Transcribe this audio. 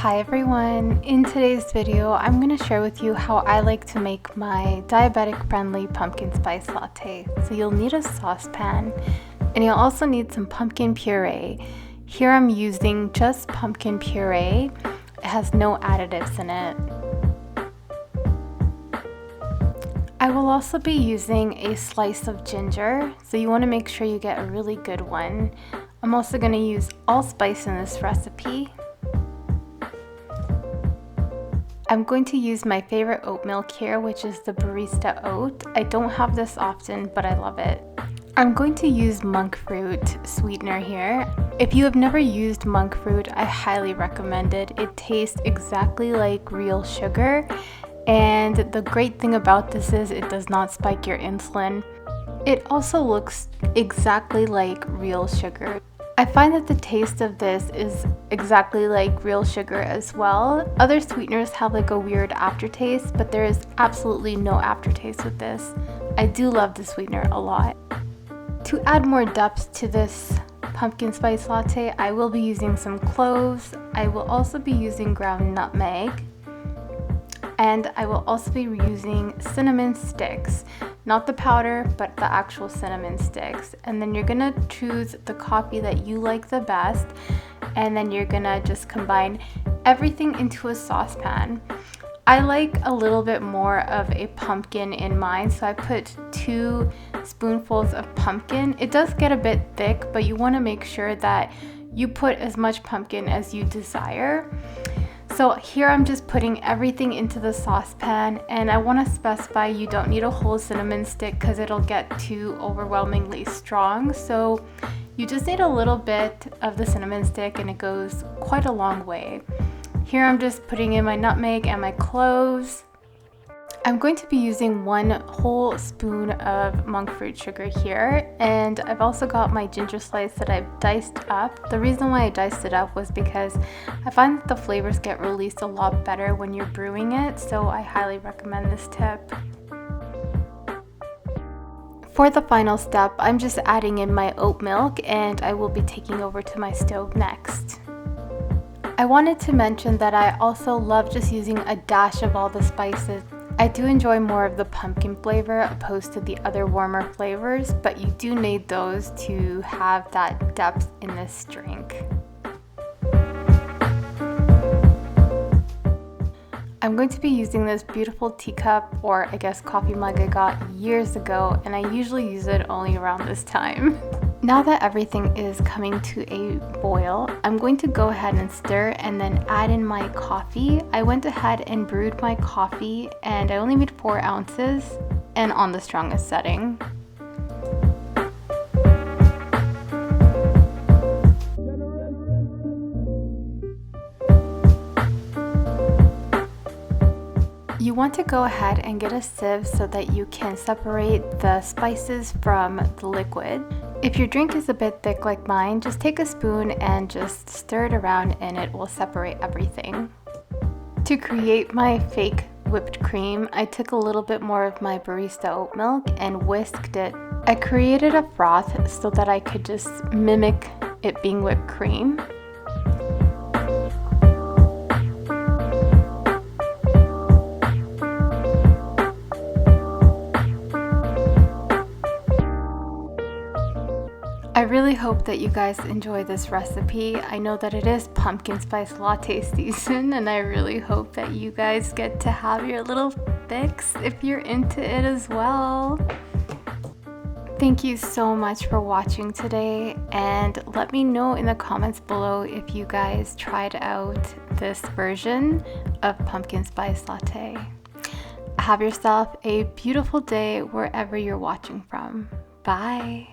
Hi everyone, in today's video I'm going to share with you how I like to make my diabetic friendly pumpkin spice latte. So you'll need a saucepan and you'll also need some pumpkin puree. Here I'm using just pumpkin puree. It has no additives in it. I will also be using a slice of ginger, so you want to make sure you get a really good one. I'm also going to use allspice in this recipe. I'm going to use my favorite oat milk here, which is the barista oat. I don't have this often, but I love it. I'm going to use monk fruit sweetener here. If you have never used monk fruit, I highly recommend it. It tastes exactly like real sugar, and the great thing about this is it does not spike your insulin. It also looks exactly like real sugar. I find that the taste of this is exactly like real sugar as well. Other sweeteners have like a weird aftertaste, but there is absolutely no aftertaste with this. I do love the sweetener a lot. To add more depth to this pumpkin spice latte, I will be using some cloves. I will also be using ground nutmeg. And I will also be using cinnamon sticks, not the powder, but the actual cinnamon sticks. And then you're gonna choose the coffee that you like the best, and then you're gonna just combine everything into a saucepan. I like a little bit more of a pumpkin in mine, so I put 2 spoonfuls of pumpkin. It does get a bit thick, but you wanna make sure that you put as much pumpkin as you desire. So here I'm just putting everything into the saucepan, and I want to specify you don't need a whole cinnamon stick because it'll get too overwhelmingly strong. So you just need a little bit of the cinnamon stick and it goes quite a long way. Here I'm just putting in my nutmeg and my cloves. I'm going to be using 1 whole spoon of monk fruit sugar here, and I've also got my ginger slice that I've diced up. The reason why I diced it up was because I find that the flavors get released a lot better when you're brewing it, so I highly recommend this tip. For the final step, I'm just adding in my oat milk, and I will be taking over to my stove next. I wanted to mention that I also love just using a dash of all the spices. I do enjoy more of the pumpkin flavor opposed to the other warmer flavors, but you do need those to have that depth in this drink. I'm going to be using this beautiful teacup, or I guess coffee mug I got years ago, and I usually use it only around this time. Now that everything is coming to a boil, I'm going to go ahead and stir and then add in my coffee. I went ahead and brewed my coffee, and I only made 4 ounces and on the strongest setting. You want to go ahead and get a sieve so that you can separate the spices from the liquid. If your drink is a bit thick like mine, just take a spoon and just stir it around and it will separate everything. To create my fake whipped cream, I took a little bit more of my barista oat milk and whisked it. I created a froth so that I could just mimic it being whipped cream. I really hope that you guys enjoy this recipe. I know that it is pumpkin spice latte season, and I really hope that you guys get to have your little fix if you're into it as well. Thank you so much for watching today, and let me know in the comments below if you guys tried out this version of pumpkin spice latte. Have yourself a beautiful day wherever you're watching from. Bye!